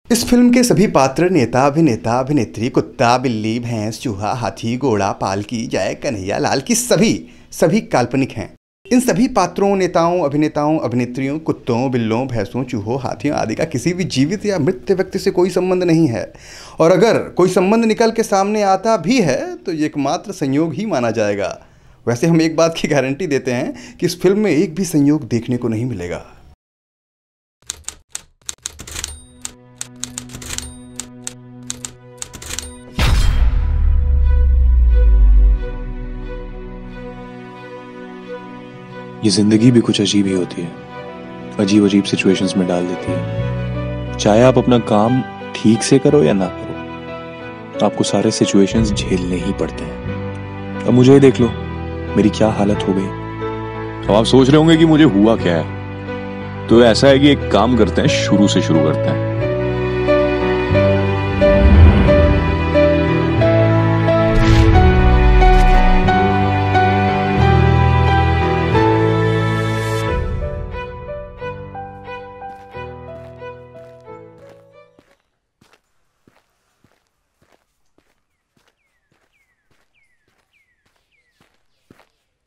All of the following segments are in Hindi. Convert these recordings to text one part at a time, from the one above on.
इस फिल्म के सभी पात्र नेता अभिनेता अभिनेत्री कुत्ता बिल्ली भैंस चूहा हाथी घोड़ा पालकी जय कन्हैया लाल की सभी काल्पनिक हैं। इन सभी पात्रों नेताओं अभिनेताओं अभिनेत्रियों कुत्तों बिल्लों भैंसों चूहों हाथियों आदि का किसी भी जीवित या मृत व्यक्ति से कोई संबंध नहीं है, और अगर कोई संबंध निकल के सामने आता भी है तो ये एकमात्र संयोग ही माना जाएगा। वैसे हम एक बात की गारंटी देते हैं कि इस फिल्म में एक भी संयोग देखने को नहीं मिलेगा। ये जिंदगी भी कुछ अजीब ही होती है, अजीब अजीब सिचुएशंस में डाल देती है। चाहे आप अपना काम ठीक से करो या ना करो, आपको सारे सिचुएशंस झेलने ही पड़ते हैं। अब मुझे देख लो, मेरी क्या हालत हो गई। तो आप सोच रहे होंगे कि मुझे हुआ क्या है। तो ऐसा है कि एक काम करते हैं, शुरू से शुरू करते हैं।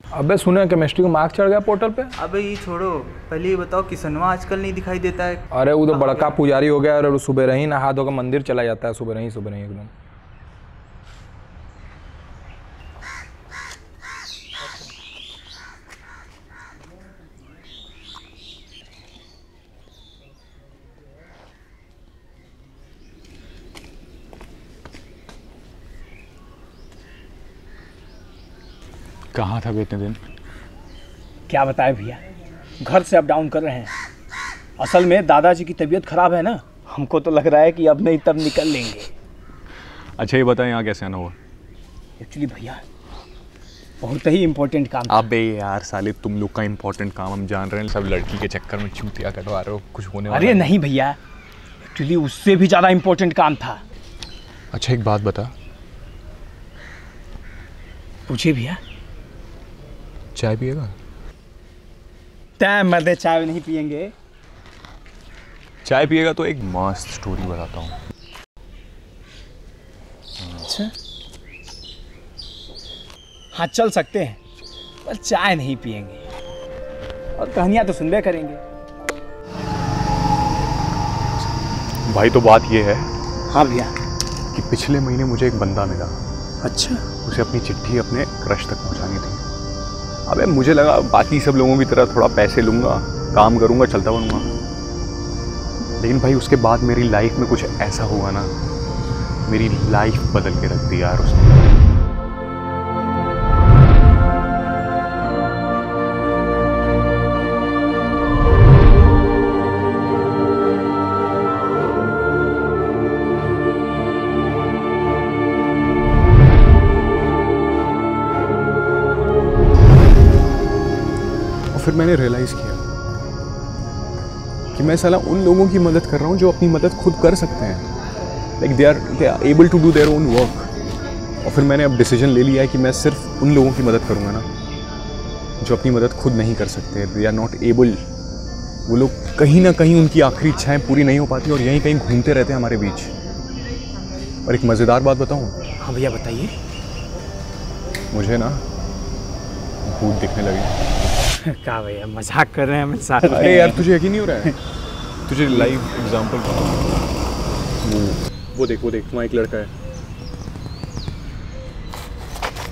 अबे सुने केमिस्ट्री का मार्क्स चढ़ गया पोर्टल पे। अबे ये छोड़ो, पहले ये बताओ किसनवा आजकल नहीं दिखाई देता है। अरे वो तो बड़का पुजारी हो गया और सुबह ही नहा धो के मंदिर चला जाता है, सुबह ही एकदम। कहाँ था इतने दिन? क्या बताए भैया, घर से अप डाउन कर रहे हैं। असल में दादाजी की तबीयत खराब है ना, हमको तो लग रहा है कि अब नहीं तब निकल लेंगे। अच्छा ये बताएं, यहाँ कैसे आना हुआ? एक्चुअली भैया बहुत ही इम्पोर्टेंट काम था। अबे यार साले, तुम लोग का इम्पोर्टेंट काम हम जान रहे हैं, सब लड़की के चक्कर में चूतिया कटवा रहे हो, कुछ होने वाला? अरे नहीं भैया, एक्चुअली उससे भी ज़्यादा इम्पोर्टेंट काम था। अच्छा एक बात बता। पूछिए भैया। चाय पिएगा? टाइम मर्दे, चाय नहीं पियेंगे। चाय पिएगा तो एक मस्त स्टोरी बताता हूँ। अच्छा हाँ, चल सकते हैं, पर चाय नहीं पियेंगे और कहानियाँ तो सुनबे करेंगे। भाई तो बात ये है। हाँ भैया। कि पिछले महीने मुझे एक बंदा मिला। अच्छा। उसे अपनी चिट्ठी अपने क्रश तक पहुँचानी थी। अबे मुझे लगा बाकी सब लोगों की तरह थोड़ा पैसे लूँगा, काम करूँगा, चलता बनूँगा। लेकिन भाई उसके बाद मेरी लाइफ में कुछ ऐसा हुआ ना, मेरी लाइफ बदल के रख दी यार उसने। फिर मैंने रियलाइज़ किया कि मैं साला उन लोगों की मदद कर रहा हूँ जो अपनी मदद खुद कर सकते हैं, like they are able to do their own work. और फिर मैंने अब डिसीजन ले लिया है कि मैं सिर्फ उन लोगों की मदद करूँगा ना जो अपनी मदद खुद नहीं कर सकते, दे आर नॉट एबल। वो लोग कहीं ना कहीं उनकी आखिरी इच्छाएं पूरी नहीं हो पाती और यहीं कहीं घूमते रहते हैं हमारे बीच। और एक मज़ेदार बात बताऊँ? हाँ भैया बताइए। मुझे ना भूत दिखने लगे। क्या भैया मजाक कर रहे हैं मेरे साथ? अरे यार तुझे यकीन नहीं हो रहा है? तुझे लाइव एग्जांपल वो देख वहाँ एक लड़का है।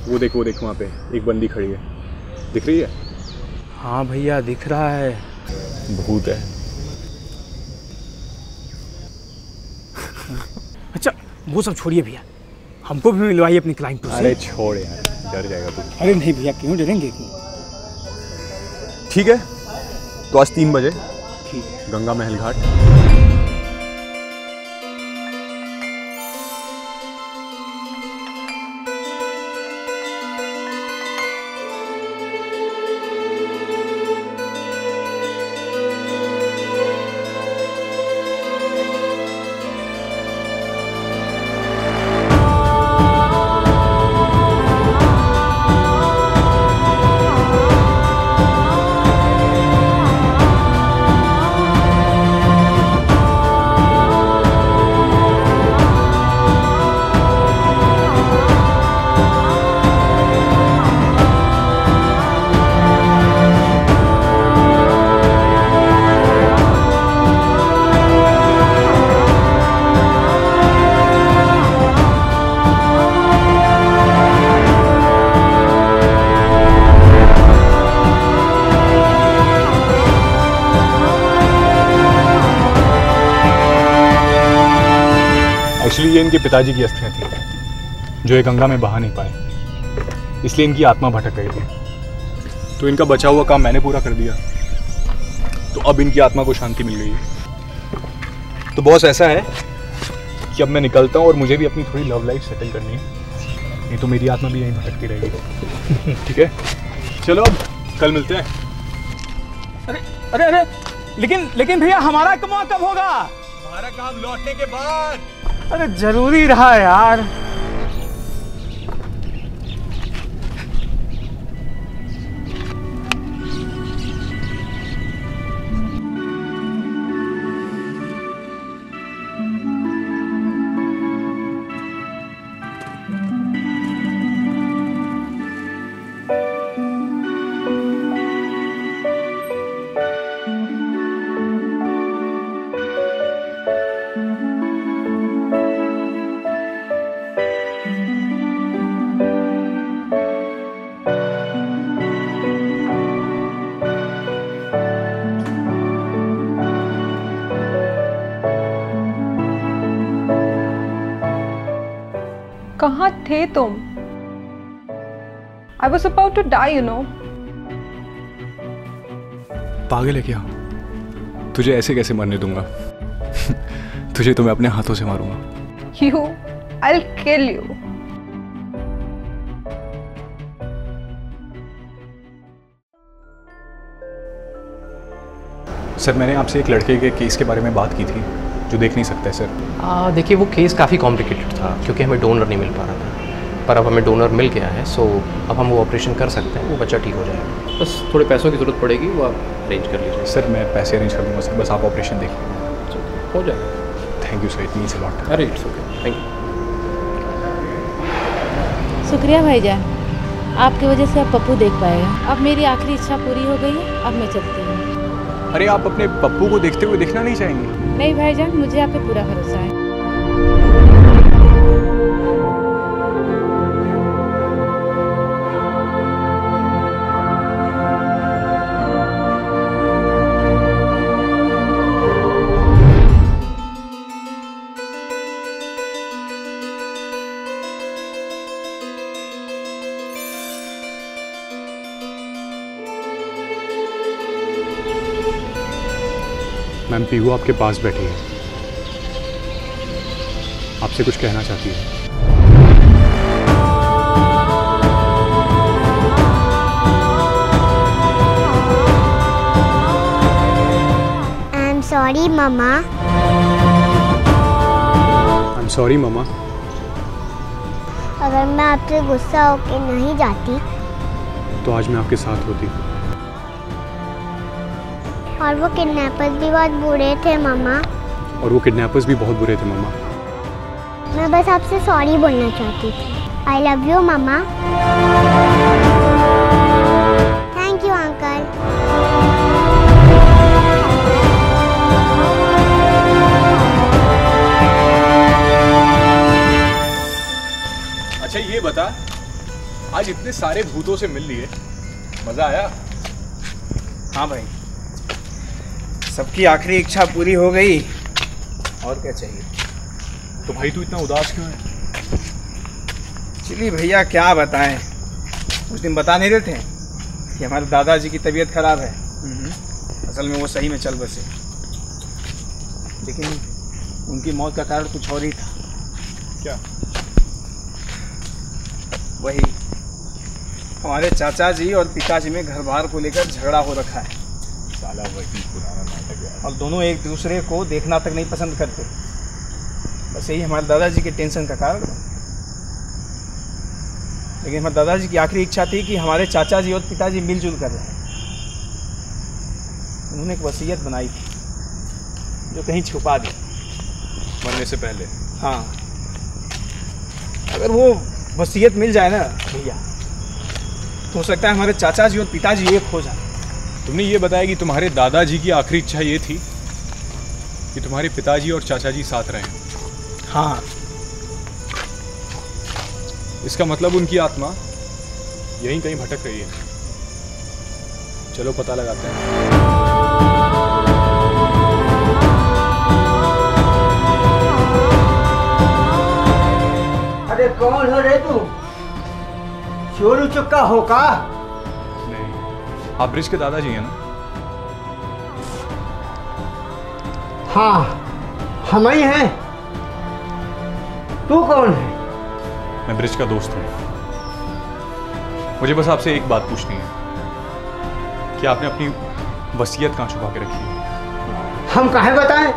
वो देख वहाँ पे एक बंदी खड़ी है, दिख रही है? हाँ भैया दिख रहा है। भूत है। अच्छा वो सब छोड़िए भैया, हमको भी मिलवाइए अपनी क्लाइंट से। अरे छोड़ यार, डर जाएगा तू। अरे नहीं भैया, क्यों डरेंगे? ठीक है तो आज 3 बजे ठीक, गंगा महल घाट। एक्चुअली ये इनके पिताजी की अस्थियां थी जो ये गंगा में बहा नहीं पाए, इसलिए इनकी आत्मा भटक गई थी। तो इनका बचा हुआ काम मैंने पूरा कर दिया, तो अब इनकी आत्मा को शांति मिल गई है। तो बॉस ऐसा है कि अब मैं निकलता हूँ और मुझे भी अपनी थोड़ी लव लाइफ सेटल करनी है, नहीं तो मेरी आत्मा भी यहीं भटकती रहेगी। ठीक है, चलो अब कल मिलते हैं। अरे अरे अरे, लेकिन भैया हमारा कमा कब होगा? हमारा काम लौटने के बाद। अरे जरूरी रहा यार। कहाँ थे तुम? I was about to die, you know. पागल है क्या? तुझे ऐसे कैसे मरने दूंगा? तुझे तो मैं अपने हाथों से मारूंगा। You, I'll kill you. Sir, मैंने आपसे एक लड़के के केस के बारे में बात की थी जो देख नहीं सकता है सर। देखिए वो केस काफ़ी कॉम्प्लिकेटेड था क्योंकि हमें डोनर नहीं मिल पा रहा था, पर अब हमें डोनर मिल गया है, सो अब हम वो ऑपरेशन कर सकते हैं, वो बच्चा ठीक हो जाएगा। बस थोड़े पैसों की ज़रूरत पड़ेगी, वो आप अरेंज कर लीजिए। सर मैं पैसे अरेंज कर दूँगा सर, बस आप ऑपरेशन देखिए। हो जाएगा। Thank you sir, it means a lot. अरे इट्स ओके, थैंक यू। शुक्रिया भाईजान, आपकी वजह से अब पप्पू देख पाएगा। अब मेरी आखिरी इच्छा पूरी हो गई है, अब मैं चलती हूँ। अरे आप अपने पप्पू को देखते हुए देखना नहीं चाहेंगे? नहीं भाईजान, मुझे आप पे पूरा भरोसा है। मैम, पीहू आपके पास बैठी है, आपसे कुछ कहना चाहती है। आई एम सॉरी मामा। आई एम सॉरी मामा। अगर मैं आपसे गुस्सा होके नहीं जाती तो आज मैं आपके साथ होती। और वो किडनैपर्स भी बहुत बुरे थे मामा। और वो किडनैपर्स भी बहुत बुरे थे मामा। मैं बस आपसे सॉरी बोलना चाहती थी। I love you mama. Thank you uncle. अच्छा ये बता, आज इतने सारे भूतों से मिल लिए, मजा आया? हाँ भाई, सबकी आखिरी इच्छा पूरी हो गई, और क्या चाहिए। तो भाई तू इतना उदास क्यों है? चलिए भैया क्या बताएं, उस दिन बता नहीं रहे थे कि हमारे दादाजी की तबीयत खराब है। असल में वो सही में चल बसे, लेकिन उनकी मौत का कारण कुछ और ही था। क्या? वही हमारे चाचा जी और पिताजी में घर बार को लेकर झगड़ा हो रखा है। साला वही पुराना नाटक है। और दोनों एक दूसरे को देखना तक नहीं पसंद करते। बस यही हमारे दादाजी के टेंशन का कारण है। लेकिन हमारे दादाजी की आखिरी इच्छा थी कि हमारे चाचा जी और पिताजी मिलजुल कर रहें। उन्होंने एक वसीयत बनाई थी जो कहीं छुपा दी मरने से पहले। हाँ, अगर वो वसीयत मिल जाए ना भैया, तो हो सकता है हमारे चाचा जी और पिताजी एक हो जाए। तुमने ये बताया कि तुम्हारे दादाजी की आखिरी इच्छा ये थी कि तुम्हारे पिताजी और चाचा जी साथ रहें। हाँ, इसका मतलब उनकी आत्मा यहीं कहीं भटक रही है। चलो पता लगाते हैं। अरे कौन हो रे तू? चोरू चुक्का हो का? नहीं, आप ब्रिज के दादाजी हैं ना? हाँ, हम ही हैं। तू कौन है? मैं ब्रिज का दोस्त हूँ। मुझे बस आपसे एक बात पूछनी है कि आपने अपनी वसीयत कहाँ छुपा के रखी है? हम काहे बताएं?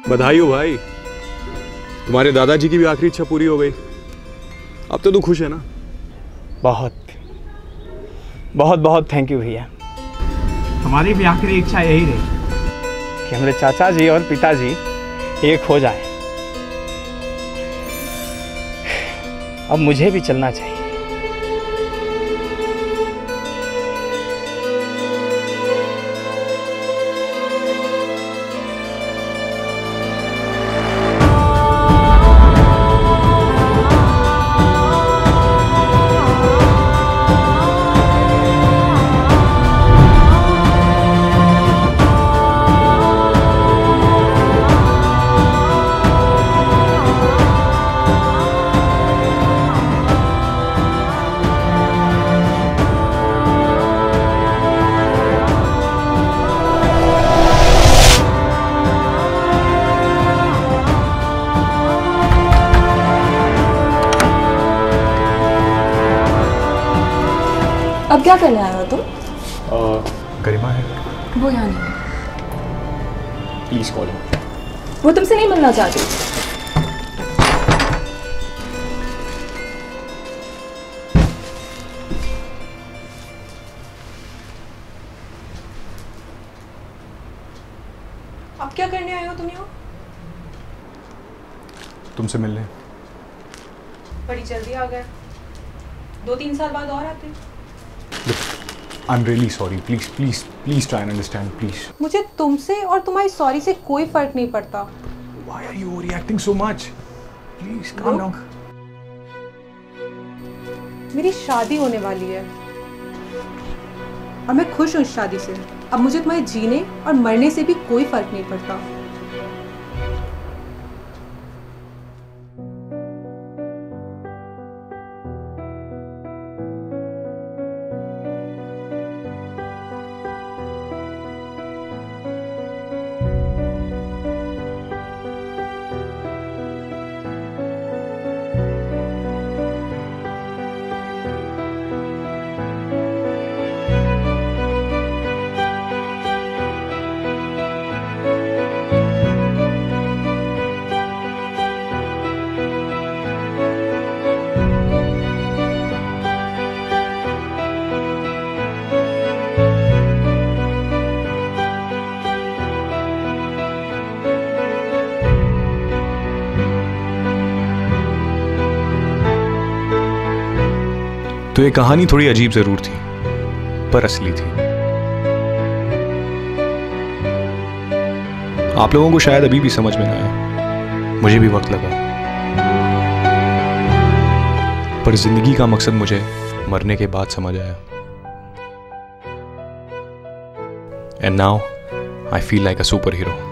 बधाई हो भाई, तुम्हारे दादाजी की भी आखिरी इच्छा पूरी हो गई। अब तो तू खुश है ना? बहुत बहुत बहुत थैंक यू भैया। हमारी भी आखिरी इच्छा यही रही कि हमारे चाचा जी और पिताजी एक हो जाएं। अब मुझे भी चलना चाहिए। अब क्या करने आए हो तुम? गरिमा है, वो यहाँ नहीं है। Please call. वो तुमसे नहीं मिलना चाहती। अब क्या करने आए हो तुम यहाँ? तुमसे मिलने। बड़ी जल्दी आ गए। 2-3 साल बाद और आते। I'm really sorry. Please try and understand, please. मुझे तुमसे और तुम्हारी सॉरी से कोई फर्क नहीं पड़ता। Why are you reacting so much? Please calm down. मेरी शादी होने वाली है और मैं खुश हूँ इस शादी से। अब मुझे तुम्हारे जीने और मरने से भी कोई फर्क नहीं पड़ता। तो ये कहानी थोड़ी अजीब जरूर थी, पर असली थी। आप लोगों को शायद अभी भी समझ में ना आए, मुझे भी वक्त लगा, पर जिंदगी का मकसद मुझे मरने के बाद समझ आया। And now I feel like a super hero.